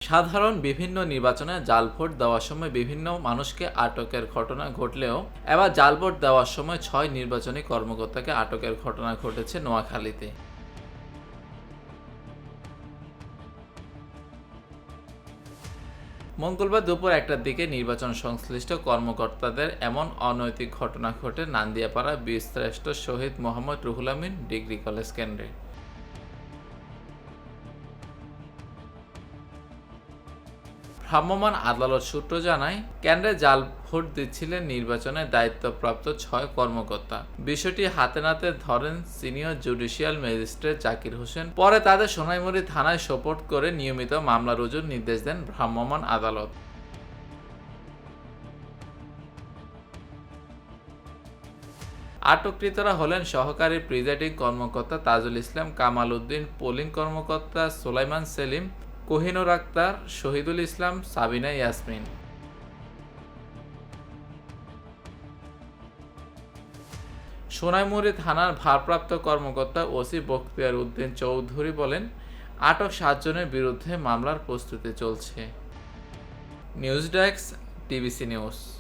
সাধারণ বিভিন্ন নির্বাচনে জাল ভোট দেওয়ার সময় বিভিন্ন মানুষকে আটকের ঘটনা ঘটলেও এবার জাল ভোট দেওয়ার সময় ৬ নির্বাচনী কর্মকর্তাকে আটকের ঘটনা ঘটেছে নোয়াখালীতে। মঙ্গলবার দুপুর ১টার দিকে নির্বাচন সংশ্লিষ্ট কর্মকর্তাদের এমন অনৈতিক ঘটনা ঘটে নান্দিয়াপাড়া বীরশ্রেষ্ঠ শহীদ মোহাম্মদ রুহুল আমিন ডিগ্রি কলেজ কেন্দ্রে। ভ্রাম্যমাণ আদালত সূত্র জানায়, কেন্দ্রে জাল ভোট দিচ্ছিলেন নির্বাচনের দায়িত্বপ্রাপ্ত ৬ কর্মকর্তা। বিষয়টি হাতে নাতে ধরেন senior judicial magistrate Zakir Hossain. পরে তাদের সোনাইমুড়ি থানায় সোপর্দ করে নিয়মিত মামলা রুজুর নির্দেশ দেন ভ্রাম্যমাণ আদালত। আটককৃতরা হলেন সহকারী প্রিজাইডিং কর্মকর্তা তাজুল ইসলাম, কামাল উদ্দিন, পোলিং কর্মকর্তা সোলাইমান সেলিম, কোহিনুর আক্তার, শহীদুল ইসলাম, সাবিনা ইয়াসমিন। সোনাইমুড়ি থানার ভারপ্রাপ্ত কর্মকর্তা ওসি বখতিয়ার উদ্দিন চৌধুরী বলেন, আটক ৭ জনের বিরুদ্ধে মামলার প্রস্তুতি চলছে। News desk, TBC news.